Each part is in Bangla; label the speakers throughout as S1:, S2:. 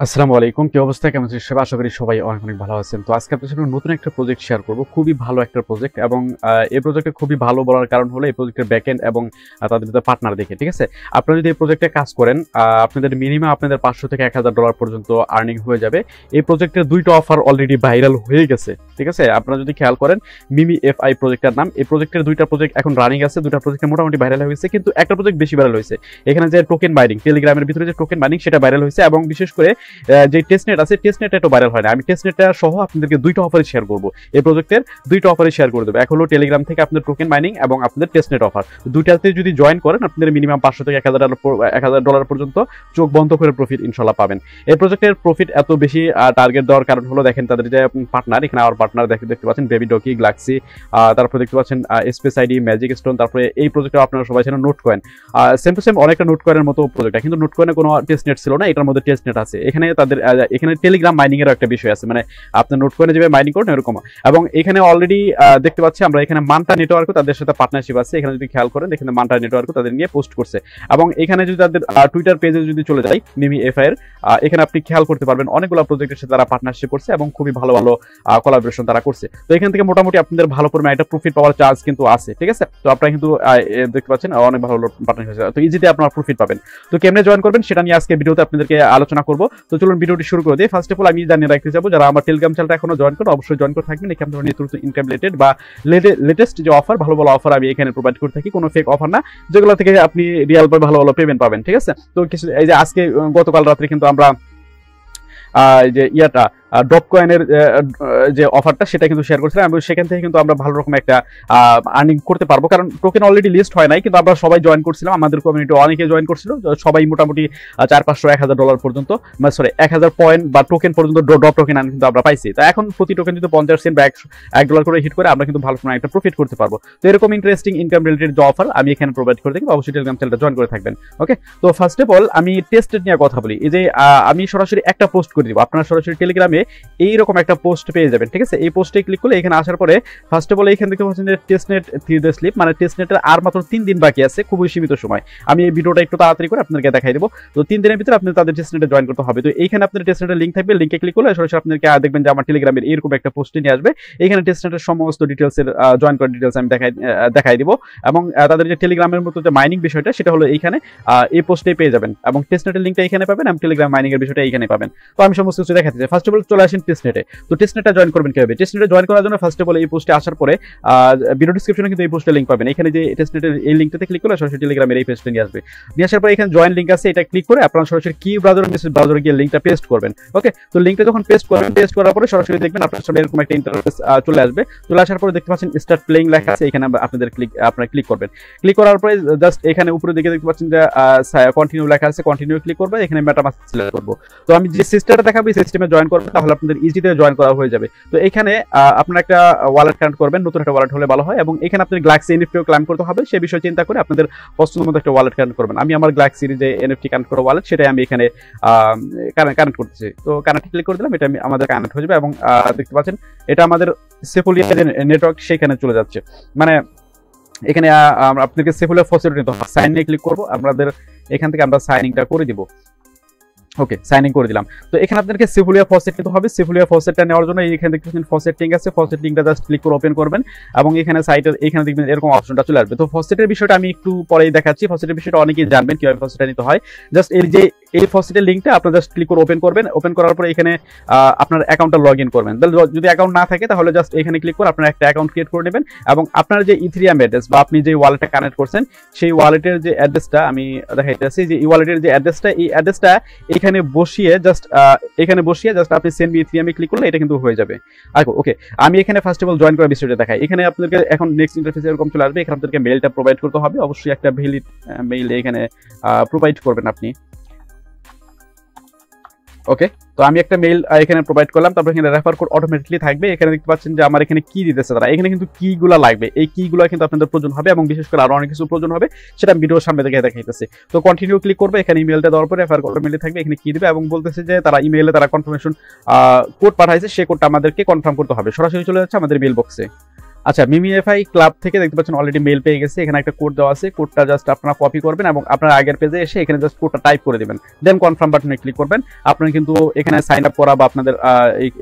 S1: আসসালামু আলাইকুম, কি অবস্থা, কেমন আছেন সবাই? আশা করি সবাই অনেক অনেক ভালো আছেন। তো আজকে আপনাদের সাথে নতুন একটা প্রজেক্ট শেয়ার করব, খুবই ভালো একটা প্রজেক্ট। এবং এই প্রজেক্টে খুবই ভালো বলার কারণ হলো এই প্রজেক্টের ব্যাকএন্ড এবং তাদের সাথে পার্টনার দেখে। ঠিক আছে, আপনারা যদি এই প্রজেক্টে কাজ করেন আপনাদের মিনিমাম আপনাদের $500 থেকে $1000 পর্যন্ত আর্নিং হয়ে যাবে। এই প্রজেক্টের দুইটা অফার অলরেডি ভাইরাল হয়ে গেছে। ঠিক আছে, আপনারা যদি খেয়াল করেন, মিমি এফআই প্রজেক্টের নাম। এই প্রজেক্টের দুইটা প্রজেক্ট এখন রানিং আছে, দুইটা প্রজেক্টে মোটামুটি ভাইরাল হয়েছে, কিন্তু একটা প্রজেক্ট বেশি ভাইরাল হয়েছে। এখানে যে টোকেন মাইনিং, টেলিগ্রামের ভিতরে যে টোকেন মাইনিং, সেটা ভাইরাল হয়েছে। এবং বিশেষ করে যে টেস্টনেট আছে, টেস্টনেটটা একটু ভাইরাল হয় না। আমি টেস্টনেটটা সহ আপনাদেরকে দুইটা অফারে শেয়ার করবো। এই প্রজেক্টের দুইটা অফারে শেয়ার করে দেবো। এক হলো টেলিগ্রাম থেকে আপনাদের টোকেন মাইনিং এবং আপনাদের টেস্টনেট অফার। দুইটাতে যদি জয়েন করেন আপনাদের মিনিমাম $500 থেকে $1000 পর্যন্ত চোখ বন্ধ করে প্রফিট ইনশাল্লাহ পাবেন। এই প্রজেক্টের প্রফিট এত বেশি টার্গেট দেওয়ার কারণ হলো, দেখেন তাদের যে পার্টনার, এখানে আমার পার্টনার দেখতে পাচ্ছেন বেবি ডকি, গ্লাক্সি, তারপরে দেখতে পাচ্ছেন স্পেস আইডি, ম্যাজিক স্টোন। তারপরে এই প্রজেক্টে আপনারা সবাই জানেন note coin, same to same অনেকটা নোট কয়েনের মতো প্রজেক্ট, কিন্তু নোট কয়েনে কোনো টেস্টনেট ছিল না, এটার মধ্যে টেস্টনেট আছে। এখানে তাদের এখানে টেলিগ্রাম মাইনিং এর একটা বিষয় আছে, মানে আপনার নোট কয়েনে যেভাবে মাইনিং করেন এরকম। এবং এখানে অলরেডি দেখতে পাচ্ছি আমরা এখানে মান্টা নেটওয়ার্কও তাদের সাথে পার্টনারশিপ আছে। এখানে যদি খেয়াল করেন, এখানে মান্টা নেটওয়ার্কও তাদের নিয়ে পোস্ট করছে। এবং এখানে যদি তাদের টুইটার পেজে যদি চলে যাই, মিমি এফআই এর, এখানে আপনি খেয়াল করতে পারবেন অনেকগুলো প্রজেক্টের সাথে তারা পার্টনারশিপ করছে এবং খুবই ভালো ভালো কোলাবোরেশন তারা করছে। তো এখান থেকে মোটামুটি আপনাদের ভালো পরিমাণে একটা প্রফিট পাওয়ার চান্স কিন্তু আছে। ঠিক আছে, তো আপনারা কিন্তু দেখতে পাচ্ছেন অনেক ভালো পার্টনারশিপ আছে, তো ইজিতে আপনারা প্রফিট পাবেন। তো কেমনে জয়েন করবেন সেটা নিয়ে আজকে ভিডিওতে আপনাদেরকে আলোচনা করব। তো চলুন ভিডিওটি শুরু করে দিই। ফার্স্ট অফ অল আমি জানিয়ে রাখতে চাইবো, যারা আমার টেলিগ্রাম চ্যানেলটা এখনো জয়েন করে অবশ্যই জয়েন করে থাকবেন। এখানে নিত্য নতুন ইনকাম রিলেটেড বা লেটেস্ট যে অফার, ভালো ভালো অফার আমি এখানে প্রোভাইড করে থাকি, কোনো ফেক অফার না, যেগুলো থেকে আপনি রিয়েল ভালো ভালো পেমেন্ট পাবেন। ঠিক আছে, তো কিছু এই যে আজকে গতকাল রাত্রে কিন্তু আমরা যে ড্রপ কয়েনের যে অফারটা সেটা কিন্তু শেয়ার করছিলাম, এবং সেখান থেকে কিন্তু আমরা ভালো রকম একটা আর্নিং করতে পারবো, কারণ টোকেন অলরেডি লিস্ট হয় নাই, কিন্তু আমরা সবাই জয়েন করছিলাম, আমাদের কমিউনিটি অনেকে জয়েন করছিল, সবাই মোটামুটি $400-1000 পর্যন্ত, সরি 1000 পয়েন্ট বা টোকেন পর্যন্ত ড্রপ টোকেন কিন্তু আমরা পাইছি। তো এখন প্রতি টোকেন যদি 50 সেন্ট বা $1 করে হিট করে আমরা কিন্তু ভালো কোনো একটা প্রফিট করতে পারবো। তো এরকম ইন্টারেস্টিং ইনকাম রিলেটেড যে অফার আমি এখানে প্রোভাইড করে থাকি, অবশ্যই টেলিগ্রাম চ্যানেলটা জয়েন করে থাকবেন। ওকে, তো ফার্স্ট অফ অল আমি টেস্টেড নিয়ে কথা বলি। এই যে আমি সরাসরি একটা পোস্ট করে দিব, আপনারা সরাসরি টেলিগ্রামে এইরকম একটা পোস্ট পেয়ে যাবেন। ঠিক আছে, এই পোস্টে ক্লিক করলে এখানে আসার পরে ফার্স্ট অফ অল এখান থেকে হচ্ছে যে টেস্টনেট 3 ডে স্লিপ, মানে টেস্টনেটের আর মাত্র 3 দিন বাকি আছে, খুবই সীমিত সময়। আমি এই ভিডিওটা একটু তাড়াতাড়ি করে আপনাদেরকে দেখাই দেবো। তো 3 দিনের ভিতরে আপনি তাদের টেস্টনেটে জয়েন করতে হবে। তো এইখানে আপনার টেস্টনেটের লিঙ্ক থাকবে, লিঙ্কে ক্লিক করলে সরাসরি আপনাদেরকে দেখবেন যে আমার টেলিগ্রামের এরকম একটা পোস্টে নিয়ে আসবে। এখানে টেস্টনেটের সমস্ত ডিটেলসের জয়েন করার ডিটেলস আমি দেখাই দিব। এবং তাদের যে টেলিগ্রামের মতো যে মাইনিং বিষয়টা, সেটা হলো এইখানে এই পোস্টে পেয়ে যাবেন, এবং টেস্টনেটের লিঙ্কটা এখানে পাবেন, এবং টেলিগ্রাম মাইনিং এর বিষয়টা এইখানে পাবেন। তো আমি সমস্ত কিছু দেখাতে চাই। ফার্স্ট অফ অল চলে আসেন টেস্টনেটে। তো টেস্টনেটটা জয়েন করবেন কিভাবে? টেস্টনেটে জয়েন করার জন্য ফার্স্ট অফ অল এই পোস্টে আসার পরে ভিডিও ডেসক্রিপশনে কিন্তু এই পোস্টের লিঙ্ক পাবেন। এখানে যে টেস্টনেটের এই লিঙ্কটাতে ক্লিক করলে সরাসরি টেলিগ্রামের এই পেজটা নিয়ে আসবে। নিয়ে আসার পরে এখানে জয়েন লিঙ্ক আছে, এটা ক্লিক করে আপনারা সরাসরি কি ব্রাউজারে গিয়ে লিঙ্কটা পেস্ট করবেন। ওকে, তো লিঙ্কটা যখন পেস্ট করবেন, পেস্ট করার পরে সরাসরি দেখবেন আপনার সামনে এরকম একটা ইন্টারফেস চলে আসবে। চলে আসার পরে দেখতে পাচ্ছেন স্টার্ট প্লেইং লেখা আছে, এখানে আপনারা ক্লিক করবেন। ক্লিক করার পরে জাস্ট এখানে উপরে দিকে দেখতে পাচ্ছেন যে কন্টিনিউ লেখা আছে, কন্টিনিউ ক্লিক করবে। এখানে মেটামাস্ক সিলেক্ট করব। তো আমি যে সিস্টেমটা দেখাবো এই সিস্টেমে জয়েন করবেন, তাহলে আপনাদের ইজিতে জয়েন করা হয়ে যাবে। তো এখানে আপনারা একটা ওয়ালেট কানেক্ট করবেন, নতুন একটা ওয়ালেট হলে ভালো হয়। এবং এখানে আপনাদের গ্লাক্সি এনএফটিও ক্লেম করতে হবে, সেই বিষয়ে চিন্তা করে আপনাদের পছন্দ মতো একটা ওয়ালেট কানেক্ট করবেন। আমি আমার গ্লাক্সির যে এনএফটি কানেক্ট করা ওয়ালেট, সেটাই আমি এখানে কানেক্ট করতেছি। তো কানেক্ট ক্লিক করে দিলাম, এটা আমাদের কানেক্ট হয়ে যাবে। এবং দেখতে পাচ্ছেন এটা আমাদের সেফুলিয়া যে নেটওয়ার্ক সেখানে চলে যাচ্ছে। মানে এখানে আপনাকে সেফুলিয়া ফসিলিটি নিতে হবে। সাইন নিয়ে ক্লিক করবো, আপনাদের এখান থেকে আমরা সাইনিংটা করে দিব। ওকে, সাইন ইন করে দিলাম। তো এখানে আপনাদেরকে সেফুলিয়া ফসেট নিতে হবে। সেফুলিয়া ফসেটটা নেওয়ার জন্য এখানে দেখতেছেন ফসেট লিঙ্ক আছে, ফসেট লিঙ্কটা জাস্ট ক্লিক করে ওপেন করবেন, এবং এখানে সাইটের এখানে দেখবেন এরকম অপশনটা চলে আসবে। তো ফসেটের বিষয়টা আমি একটু পরেই দেখাচ্ছি। ফসেটের বিষয়টা অনেকেই জানবেন কিভাবে ফসেটটা নিতে হয়। জাস্ট এই ফসেটের লিঙ্কটা আপনারা জাস্ট ক্লিক করে ওপেন করবেন। ওপেন করার পরে এখানে আপনার অ্যাকাউন্টটা লগ ইন করবেন। তাহলে যদি অ্যাকাউন্ট না থাকে তাহলে জাস্ট এখানে ক্লিক করে আপনার একটা অ্যাকাউন্ট ক্রিয়েট করে নেবেন, এবং আপনার যে ইথেরিয়াম অ্যাড্রেস বা আপনি যে ওয়ালেটটা কানেক্ট করছেন সেই ওয়ালেটের যে অ্যাড্রেসটা আমি দেখাইতেছি, যে এই ওয়ালেটের যে অ্যাড্রেসটা, এই অ্যাড্রেসটা এখানে বসিয়ে জাস্ট আপনি সেন্ড মি ইথেরিয়ামে ক্লিক করলে এটা কিন্তু হয়ে যাবে। ওকে, আমি এখানে ফার্স্ট অফ অল জয়েন করার বিষয়টা দেখাই। এখানে আপনাদেরকে এখন নেক্সট ইন্টারফেস এরকম চলে আসবে। এখানে আপনাদেরকে মেইলটা প্রোভাইড করতে হবে, অবশ্যই একটা ভ্যালিড মেইল এখানে প্রোভাইড করবেন আপনি। ওকে, তো আমি একটা মেইল এখানে প্রোভাইড করলাম, তারপর এখানে রেফার কোড অটোমেটিকলি থাকবে। এখানে দেখতে পাচ্ছেন যে আমার এখানে কি দিতেছে তারা, এখানে কিন্তু কিগুলো লাগবে, এই কিগুলো কিন্তু আপনাদের প্রয়োজন হবে, এবং বিশেষ করে আরো অনেক কিছু প্রয়োজন হবে, সেটা ভিডিওর সামনে থেকে দেখাইতেছে। তো কন্টিনিউ ক্লিক করবে, এখানে ইমেলটা দেওয়ার পরে রেফার কোড অটোমেটিকলি থাকবে, এখানে কি দিবে, এবং বলতেছে যে তারা ইমেইলে তারা কনফার্মেশন কোড পাঠাইছে, সেই কোডটা আমাদেরকে কনফার্ম করতে হবে। সরাসরি চলে যাচ্ছে আমাদের মেইল বক্সে। আচ্ছা, মিমিএফআই ক্লাব থেকে দেখতে পাচ্ছেন অলরেডি মেল পেয়ে গেছে। এখানে একটা কোড দেওয়া আছে, কোডটা জাস্ট আপনারা কপি করবেন এবং আপনার আগের পেজে এসে এখানে জাস্ট কোডটা টাইপ করে দিবেন, দেন কনফার্ম বাটনে ক্লিক করবেন। আপনার কিন্তু এখানে সাইন আপ করা বা আপনাদের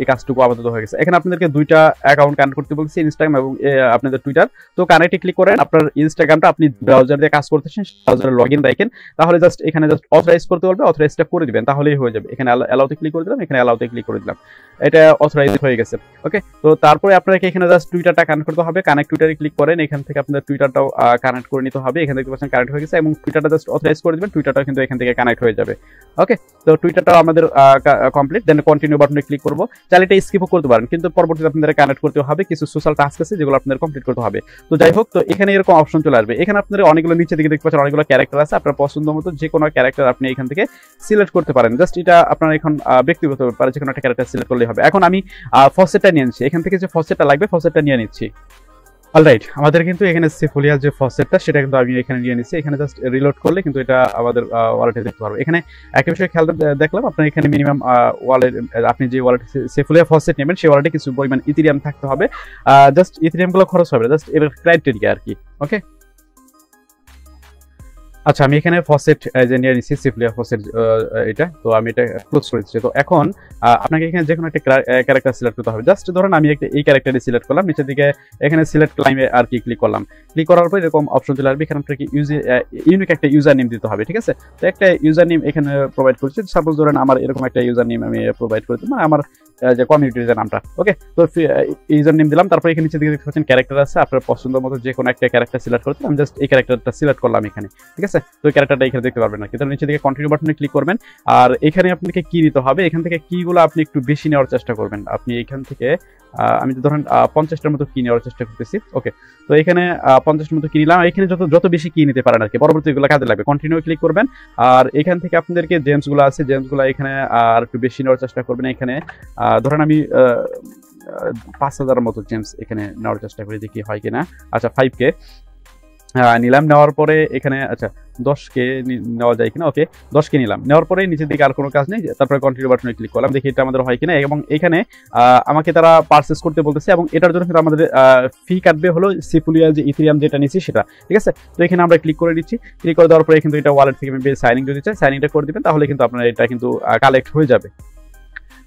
S1: এই কাজটুকু আপাতত হয়ে গেছে। এখানে আপনাদেরকে দুইটা অ্যাকাউন্ট কানেক্ট করতে বলছি, ইনস্টাগ্রাম এবং আপনাদের টুইটার। তো কানেক্টে ক্লিক করেন, আপনার ইনস্টাগ্রামটা আপনি ব্রাউজার দিয়ে কাজ করতেছেন, ব্রাউজারে লগইন রাখেন, তাহলে জাস্ট এখানে জাস্ট অথরাইজ করতে বলবে, অথরাইজটা করে দিবেন, তাহলেই হয়ে যাবে। এখানে অ্যালাউতে ক্লিক করে দিলাম, এখানে অ্যালাউতে ক্লিক করে দিলাম, এটা অথরাইজ হয়ে গেছে। ওকে, তো তারপরে আপনাকে এখানে জাস্ট টুইটারটা কানেক্ট করতে হবে, কানেক্ট টুইটারে ক্লিক করেন, এখান থেকে আপনাদের টুইটারটাও কানেক্ট করে নিতে হবে। এখান থেকে পাচ্ছেন কানেক্ট হয়ে গেছে এবং টুইটারটা জাস্ট অথরাইজ করে দিবেন, টুইটারটাও কিন্তু এখান থেকে কানেক্ট হয়ে যাবে। ওকে, তো টুইটারটাও আমাদের কমপ্লিট, দেন কন্টিনিউ বাটনে ক্লিক করব। চাইলে এটা স্কিপও করতে পারেন, কিন্তু পরবর্তীতে আপনাদের কানেক্ট করতে হবে, কিছু সোশ্যাল টাস্ক আছে যেগুলো আপনাদের কমপ্লিট করতে হবে। তো যাই হোক, তো এখানে এরকম অপশন চলে আসবে। এখানে আপনাদের অনেকগুলো নিচে দিকে দেখতে পাচ্ছেন অনেকগুলো ক্যারেক্টার আছে, আপনার পছন্দ মতো যে কোনো ক্যারেক্টার আপনি এখান থেকে সিলেক্ট করতে পারেন। জাস্ট এটা আপনার এখন ব্যক্তিগত ব্যাপার, যে কোনো একটা ক্যারেক্টার সিলেক্ট করলেই হবে। এখন আমি ফসেটটা নিয়ে নিচ্ছি, এখান থেকে যে ফসেটটা লাগবে ফসেটটা নিয়ে নিচ্ছি। অলরাইট, আমাদের কিন্তু এখানে সেফুলিয়ার যে ফসেটটা সেটা কিন্তু আমি এখানে নিয়ে নিচ্ছি। এখানে জাস্ট রিলোড করলে কিন্তু এটা আমাদের ওয়ালেটে দেখতে পারবো। এখানে একটা বিষয় খেয়াল দেখলাম, আপনার এখানে মিনিমাম ওয়ালেট, আপনি যে ওয়ালেট সেফুলিয়া ফসেট নেবেন সেই ওয়ালেটে কিছু পরিমাণ ইথেরিয়াম থাকতে হবে। জাস্ট ইথেরিয়াম গুলো খরচ হবে, জাস্ট এর ক্রাইটেরিয়া আর কি। ওকে, আচ্ছা, আমি এখানে ফসেট যে নিয়ে নিচ্ছি, সেফুলিয়া ফসেট এটা, তো আমি এটা ক্লোজ করে দিচ্ছি। তো এখন আপনাকে এখানে যে কোনো একটা ক্যারেক্টার সিলেক্ট করতে হবে। জাস্ট ধরেন আমি একটা এই ক্যারেক্টারটি সিলেক্ট করলাম, নিচের দিকে এখানে সিলেক্ট ক্লাইমে আর কি ক্লিক করলাম। ক্লিক করার পর এরকম অপশন চলে আসবে, এখানে আপনাকে ইউনিক একটা ইউজার নেম দিতে হবে, ঠিক আছে? তো একটা ইউজার নেম এখানে প্রোভাইড করছি। সাপোজ ধরেন আমার এরকম একটা ইউজার নেম আমি প্রোভাইড করে দিই, মানে আমার যে কমিউনিটির যে নামটা। ওকে, তো ইউজার নেম দিলাম, তারপর এখানে নিচের দিকে দেখতে পাচ্ছেন ক্যারেক্টার আছে, আপনার পছন্দ মতো যে কোনো একটা ক্যারেক্টার সিলেক্ট করতে, আমি জাস্ট এই ক্যারেক্টারটা সিলেক্ট করলাম এখানে, ঠিক আছে? তো এই ক্যারেক্টারটা এখানে দেখতে পারবেন না, কিন্তু নিচে দিকে কন্টিনিউ বাটনে ক্লিক করবেন। আর এখানে আপনাকে কি নিতে হবে, এখান থেকে কিগুলো আপনি একটু বেশি নেওয়ার চেষ্টা করবেন। আপনি এখান থেকে আমি ধরেন 50টার মতো কি নেওয়ার চেষ্টা করতেছি। ওকে, তো এখানে 50টার মতো কি নিলাম। এখানে যত বেশি কি নিতে পারেন আর কি, পরবর্তী এগুলো কাজে লাগবে। কন্টিনিউ ক্লিক করবেন, আর এখান থেকে আপনাদেরকে জেমসগুলো আছে, জেমসগুলো এখানে আর একটু বেশি নেওয়ার চেষ্টা করবেন। এখানে ধরেন আমি 5000 মতো জেমস এখানে নেওয়ার চেষ্টা করি, দেখি হয় কিনা। আচ্ছা, 5K নিলাম। নেওয়ার পরে এখানে আচ্ছা 10K নেওয়া যায় কিনা। ওকে, 10K নিলাম। নেওয়ার পরে নিচের দিকে আর কোনো কাজ নেই, তারপরে কন্টিনিউ বাটনে ক্লিক করলাম, দেখি এটা আমাদের হয় কিনা। এবং এখানে আমাকে তারা পারচেস করতে বলতেছে এবং এটার জন্য কিন্তু আমাদের ফি কাটবে হলো সেফুলিয়া যে ইথেরিয়াম যেটা নিচ্ছি সেটা, ঠিক আছে? তো এখানে আমরা ক্লিক করে দিচ্ছি। ক্লিক করে দেওয়ার পরে কিন্তু এটা ওয়ালেট থেকে সাইনিং যদি চাই সাইনিংটা করে দিবেন, তাহলে কিন্তু আপনার এটা কিন্তু কালেক্ট হয়ে যাবে।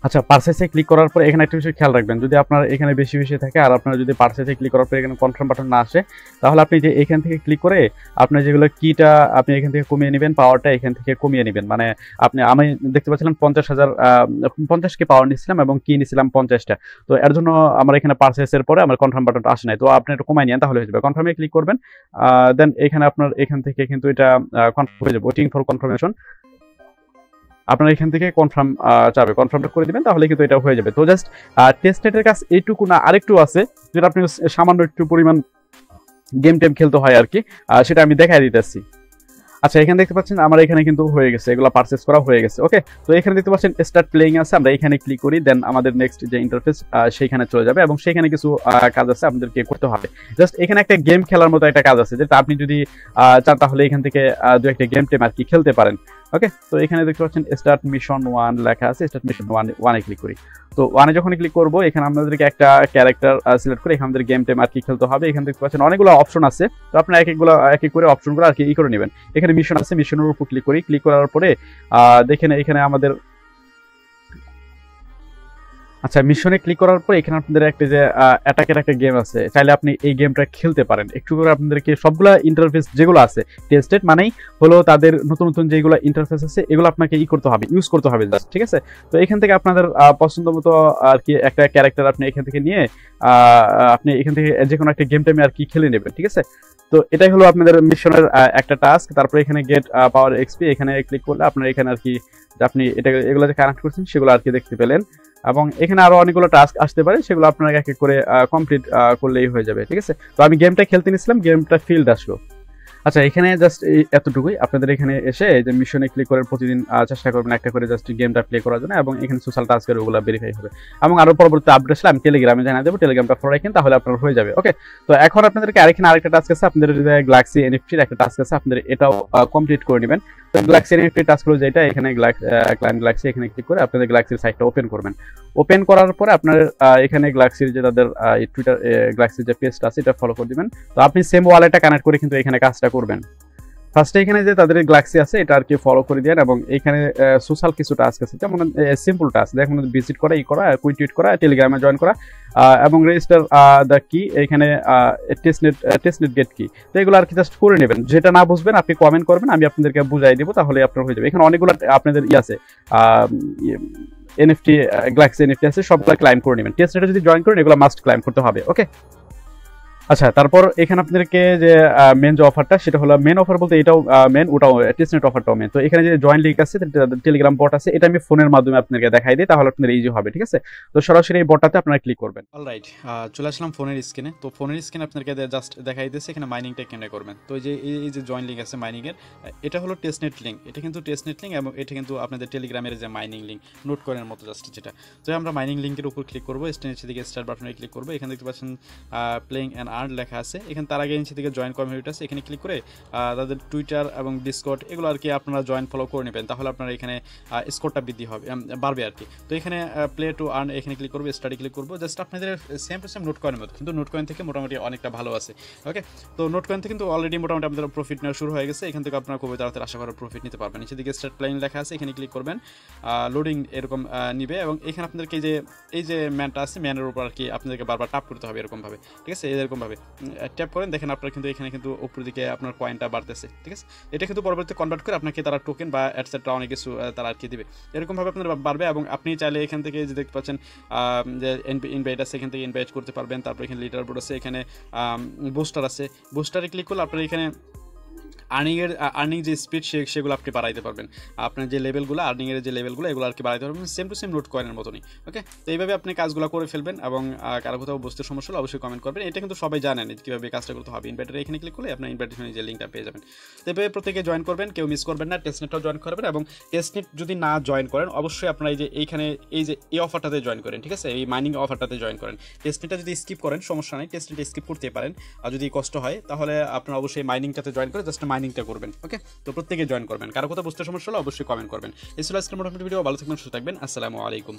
S1: আচ্ছা, পারচেসে ক্লিক করার পর এখানে একটা বিষয় খেয়াল রাখবেন, যদি আপনার এখানে বেশি থাকে আর আপনার যদি পারচেসে ক্লিক করার পর এখানে কনফার্ম বাটন না আসে, তাহলে আপনি যে এখান থেকে ক্লিক করে আপনার যেগুলো কিটা আপনি এখান থেকে কমিয়ে নেবেন, পাওয়ারটা এখান থেকে কমিয়ে নেবেন। মানে আমি দেখতে পাচ্ছিলাম 50K পাওয়ার নিচ্ছিলাম এবং কি নিচ্ছিলাম 50টা। তো এর জন্য আমার এখানে পারচেসের পরে আমার কনফার্ম বাটনটা আসে নাই, তো আপনি এটা কমাই নেন তাহলে হয়ে যাবে। কনফার্মে ক্লিক করবেন, দেন এখানে আপনার এখান থেকে কিন্তু এটা কনফার্ম হয়ে যাবে। ওয়েটিং ফর কনফার্মেশন, আপনার এখান থেকে কনফার্ম চাবে, কনফার্মটা করে দিবেন, তাহলে কিন্তু এটা হয়ে যাবে। তো জাস্ট টেস্টের কাজ এইটুকু না, আরেকটু আছে যেটা আপনি সামান্য একটু পরিমাণ গেম টেম খেলতে হয় আর কি, সেটা আমি দেখাই দিতেছি। আচ্ছা, এখানে দেখতে পাচ্ছেন আমার এখানে কিন্তু হয়ে গেছে, এগুলো পারচেস করা হয়ে গেছে। ওকে, তো এখানে দেখতে পাচ্ছেন স্টার্ট প্লেইং আছে, আমরা এখানে ক্লিক করি, দেন আমাদের নেক্সট যে ইন্টারফেস সেইখানে চলে যাবে এবং সেখানে কিছু কাজ আছে আপনাদেরকে করতে হবে। জাস্ট এখানে একটা গেম খেলার মতো একটা কাজ আছে, যেটা আপনি যদি চান তাহলে এখান থেকে দু একটা গেম টেম আর কি খেলতে পারেন। ওকে, তো এখানে দেখতে পাচ্ছেন স্টার্ট মিশন 1 লেখা আছে, স্টার্ট মিশন 1 ক্লিক করি। তো 1 যখন ক্লিক করবো, এখানে আপনাদেরকে একটা ক্যারেক্টার সিলেক্ট করে এখানে আমাদের গেম টেম আর কি খেলতে হবে। এখানে দেখতে পাচ্ছেন অনেকগুলো অপশন আছে, তো আপনারা এক এক করে অপশনগুলো আর কি করে নেবেন। এখানে মিশন আছে, মিশনের উপর ক্লিক করি। ক্লিক করার পরে দেখেন এখানে আমাদের আচ্ছা, মিশনে ক্লিক করার পর এখানে আপনাদের একটা যে অ্যাটাকের একটা গেম আছে, চাইলে আপনি এই গেমটা খেলতে পারেন। একটু করে আপনাদেরকে সবগুলা ইন্টারফেস যেগুলো আছে, টেস্টেড মানেই হলো তাদের নতুন নতুন যেগুলো ইন্টারফেস আছে এগুলো আপনাকে করতে হবে, ইউজ করতে হবে জাস্ট, ঠিক আছে? তো এখান থেকে আপনাদের পছন্দ মতো আর কি একটা ক্যারেক্টার আপনি এখান থেকে নিয়ে আপনি এখান থেকে যে কোনো একটা গেম টাইমে আর কি খেলে নেবেন, ঠিক আছে? তো এটাই হলো আপনাদের মিশনের একটা টাস্ক। তারপরে এখানে গেট পাওয়ার এক্সপি, এখানে ক্লিক করলে আপনার এখানে আর কি আপনি এগুলো যে কানেক্ট করছেন সেগুলো আর কি দেখতে পেলেন, এবং এখানে আরো অনেকগুলো টাস্ক আসতে পারে, সেগুলো আপনারা এক এক করে কমপ্লিট করলেই হয়ে যাবে, ঠিক আছে? তো আমি গেমটা খেলতে নিয়েছিলাম, গেমটা ফিল্ড আসলো। আচ্ছা, এখানে জাস্ট এতটুকুই। আপনাদের এখানে এসে এই যে মিশনে ক্লিক করে প্রতিদিন চেষ্টা করবেন একটা করে জাস্ট গেমটা প্লে করার জন্য, এবং এখানে সোশ্যাল টাস্কের ওগুলো ভেরিফাই হবে। এবং আরো পরবর্তী আপডেট আসলে আমি টেলিগ্রামে জানিয়ে দেবো, টেলিগ্রামটা ফলো রাখেন, তাহলে আপনার হয়ে যাবে। ওকে, তো এখন আপনাদেরকে এখানে আরেকটা টাস্ক আছে, আপনাদের গ্যালাক্সি এনএফটির একটা টাস্ক আছে, আপনাদের এটাও কমপ্লিট করে নেবেন। তো গ্যালাক্সি এনএফটি টাস্কগুলো যেটা, এখানে ক্লায়েন্ট গ্যালাক্সি এখানে ক্লিক করে আপনাদের গ্যালাক্সির সাইটটা ওপেন করবেন। ওপেন করার পরে আপনার এখানে গ্যালাক্সির যে তাদের টুইটার গ্যালাক্সির যে পেজটা আছে এটা ফলো করে দিবেন। তো আপনি সেম ওয়ালেটটা কানেক্ট করে কিন্তু এখানে কাজটা করবেন। ফার্স্টে এখানে যে তাদের গ্যালাক্সি আছে এটা আর কি ফলো করে দেন, এবং এখানে সোশ্যাল কিছু টাস্ক আছে, যেমন সিম্পল টাস্ক দেখুন, ভিজিট করা, করা, টুইট করা, টেলিগ্রামে জয়েন করা, এবং রেজিস্টার দ্য কি, এখানে টেস্টনেট গেট কি। তো এগুলো আর কি জাস্ট করে নেবেন। যেটা না বুঝবেন আপনি কমেন্ট করবেন, আমি আপনাদেরকে বুঝাই দেবো, তাহলে আপনার হয়ে যাবে। এখানে অনেকগুলো আপনাদের আছে এনএফটি, গ্যালাক্সি এনএফটি আছে, সবগুলো ক্লাইম করে নেবেন। টেস্টনেটে যদি জয়েন করেন এগুলো মাস্ট ক্লাইম করতে হবে। ওকে, আচ্ছা, তারপর এখানে আপনাদেরকে যে মেন যে অফারটা, সেটা হলো মেন অফার বলতে এটাও মেন, ওটাও টেস্টনেট অফারটাও মেন। তো এখানে যে জয়েন লিঙ্ক আছে, টেলিগ্রাম বট আছে, এটা আমি ফোনের মাধ্যমে আপনাদেরকে দেখাই দিই, তাহলে আপনাদের ইজি হবে। ঠিক আছে, তো সরাসরি এই বটটাতে আপনারা ক্লিক করবেন। অলরাইট, চলে আসলাম ফোনের স্ক্রিনে। তো ফোনের স্ক্রিনে আপনাদেরকে জাস্ট দেখাই দিয়েছে এখানে মাইনিংটা কেমনে করবেন। তো এই যে জয়েন লিঙ্ক আছে মাইনিংয়ের, এটা হলো টেস্টনেট লিঙ্ক, এটা কিন্তু টেস্টনেট লিঙ্ক, এবং এটা কিন্তু আপনাদের টেলিগ্রামের যে মাইনিং লিঙ্ক, নোট করার মতো জাস্ট যেটা। তো আমরা মাইনিং লিঙ্কের উপর ক্লিক করবো, নিচে দিকে স্টার্ট বাটনে ক্লিক করবো। এখানে দেখতে পাচ্ছেন প্লেইং অ্যান্ড আর্ন লেখা আছে। এখানে তার আগে নিচে দিকে জয়েন কমিউনিটি আছে, এখানে ক্লিক করে তাদের টুইটার এবং ডিসকর্ড এগুলো আর কি আপনারা জয়েন ফলো করে নেবেন, তাহলে আপনারা এখানে স্কোরটা বৃদ্ধি হবে, বাড়বে আর কি। তো এখানে প্লে টু আর্ন এখানে ক্লিক করবো, স্টাডি ক্লিক করবো। জাস্ট আপনাদের সেম টু সেম নোট কয়েনের মতো, কিন্তু নোট কয়েন থেকে মোটামুটি অনেকটা ভালো আছে। ওকে, তো নোট কয়েন থেকে কিন্তু অলরেডি মোটামুটি আপনাদের প্রফিট নেওয়া শুরু হয়ে গেছে। এখান থেকে আপনারা খুবই তাড়াতাড়ি আশা করার প্রফিট নিতে পারবেন। নিচে দিকে স্টার্ট প্লেইং লেখা আছে, এখানে ক্লিক করবেন, লোডিং এরকম নিবে, এবং এখানে আপনাদেরকে এই যে ম্যানটা আছে, ম্যানের উপর আর কি আপনাদেরকে বারবার ট্যাপ করতে হবে এরকমভাবে। ঠিক আছে, এরকমভাবে ট্যাপ করেন, দেখেন আপনার কিন্তু এখানে কিন্তু উপর দিকে আপনার কয়েনটা বাড়তেছে। ঠিক আছে, এটা কিন্তু পরবর্তীতে কনভার্ট করে আপনাকে তারা টোকেন বা অ্যাটসেট্রা অনেক কিছু তারা আর কি দিবে, এরকমভাবে আপনার বাড়বে। এবং আপনি চাইলে এখান থেকে যে দেখতে পাচ্ছেন যে ইনভাইট আছে, এখান থেকে ইনভাইট করতে পারবেন। তারপর এখানে লিডার বোর্ড আছে, এখানে বুস্টার আছে, বুস্টারে ক্লিক করলে আপনার এখানে আর্নিং যে স্পিড সেগুলো আপনি বাড়াইতে পারবেন। আপনার যে লেভেলগুলো, আর্নিংয়ের যে লেভেলগুলো, এগুলো আর কি বাড়াইতে পারবেন, সেম টু সেম নোট কয়েনের মতনই। ওকে, তো এইভাবে আপনি কাজগুলো করে ফেলবেন, এবং কারো কোথাও বুঝতে সমস্যা হলে অবশ্যই কমেন্ট করবেন। এটা কিন্তু সবাই জানেন কীভাবে কাজটা করতে হবে। ইনভাইটারে এখানে ক্লিক করলে আপনার ইনভাইটেশনের যে লিঙ্কটা পেয়ে যাবেন। তো এভাবে প্রত্যেকে জয়েন করবেন, কেউ মিস করবেন না। টেস্টনেটটাও জয়েন করবেন, এবং টেস্টনেট যদি না জয়েন করেন অবশ্যই আপনারা এই অফারটাতে জয়েন করেন। ঠিক আছে, এই মাইনিং অফারটাতে জয়েন করেন। টেস্টনেটটা যদি স্কিপ করেন সমস্যা নেই, টেস্টনেট স্কিপ করতে পারেন, আর যদি কষ্ট হয় তাহলে আপনারা অবশ্যই মাইনিংটাতে জয়েন করে জাস্ট মাইনিংটা করবেন। ওকে, তো প্রত্যেকে জয়েন করবেন। কারো কথা বুঝতে সমস্যা হলে অবশ্যই কমেন্ট করবেন। এই ছিল আজকের মোটামুটি ভিডিও। ভালো থাকবেন, সুস্থ থাকবেন। আসসালামু আলাইকুম।